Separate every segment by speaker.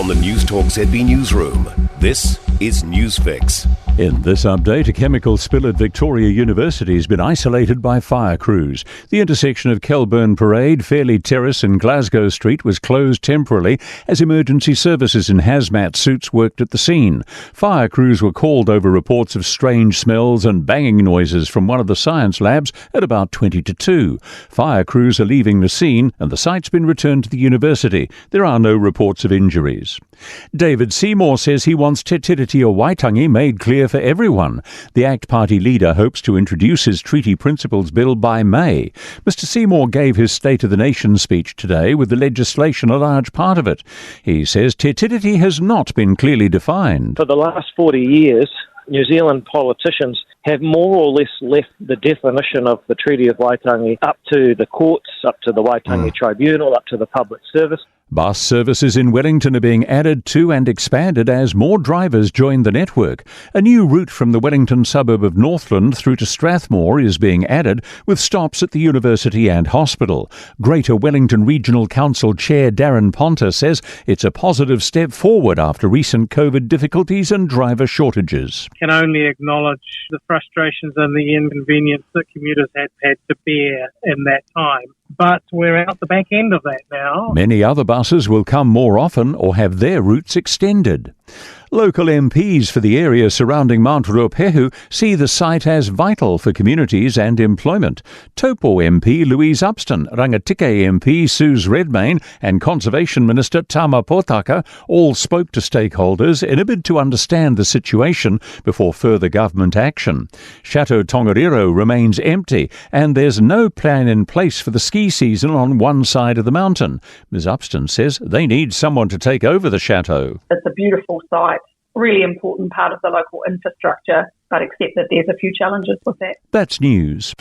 Speaker 1: From the Newstalk ZB newsroom, this is Newsfix.
Speaker 2: In this update, a chemical spill at Victoria University has been isolated by fire crews. The intersection of Kelburn Parade, Fairley Terrace and Glasgow Street was closed temporarily as emergency services in hazmat suits worked at the scene. Fire crews were called over reports of strange smells and banging noises from one of the science labs at about 20 to 2. Fire crews are leaving the scene and the site's been returned to the university. There are no reports of injuries. David Seymour says he wants Te Tiriti o Waitangi made clear for everyone. The ACT Party leader hopes to introduce his Treaty Principles Bill by May. Mr Seymour gave his State of the Nation speech today with the legislation a large part of it. He says Te Tiriti has not been clearly defined.
Speaker 3: For the last 40 years, New Zealand politicians have more or less left the definition of the Treaty of Waitangi up to the courts, up to the Waitangi Tribunal, up to the public service.
Speaker 2: Bus services in Wellington are being added to and expanded as more drivers join the network. A new route from the Wellington suburb of Northland through to Strathmore is being added, with stops at the university and hospital. Greater Wellington Regional Council Chair Darren Ponter says it's a positive step forward after recent COVID difficulties and driver shortages.
Speaker 4: Can only acknowledge the frustrations and the inconvenience that commuters had to bear in that time. But we're out the back end of that now.
Speaker 2: Many other buses will come more often or have their routes extended. Local MPs for the area surrounding Mount Ruapehu see the site as vital for communities and employment. Taupo MP Louise Upston, Rangatike MP Suze Redmayne and Conservation Minister Tama Potaka all spoke to stakeholders in a bid to understand the situation before further government action. Chateau Tongariro remains empty and there's no plan in place for the ski season on one side of the mountain. Ms Upston says they need someone to take over the chateau.
Speaker 5: It's a beautiful site, really important part of the local infrastructure, but accept that there's a few challenges with that.
Speaker 2: That's news.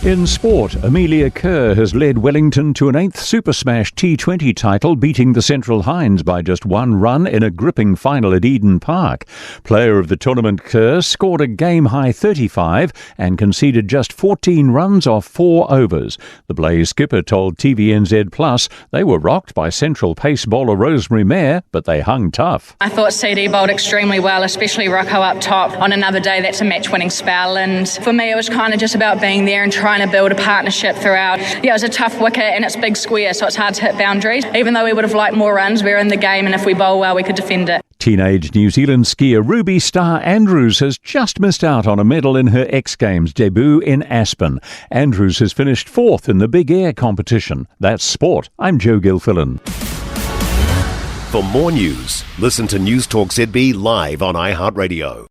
Speaker 2: In sport, Amelia Kerr has led Wellington to an 8th Super Smash T20 title, beating the Central Hinds by just one run in a gripping final at Eden Park. Player of the tournament, Kerr scored a game-high 35 and conceded just 14 runs off 4 overs. The Blaze skipper told TVNZ Plus they were rocked by Central pace bowler Rosemary Mayer, but they hung tough.
Speaker 6: I thought CD bowled extremely well, especially Rocco up top. On another day, that's a match-winning spell, and for me it was kind of just about being there and trying to build a partnership throughout. Yeah, it was a tough wicket and it's big square, so it's hard to hit boundaries. Even though we would have liked more runs, we're in the game, and if we bowl well, we could defend it.
Speaker 2: Teenage New Zealand skier Ruby Star Andrews has just missed out on a medal in her X Games debut in Aspen. Andrews has finished 4th in the Big Air competition. That's sport. I'm Joe Gilfillan.
Speaker 1: For more news, listen to Newstalk ZB live on iHeartRadio.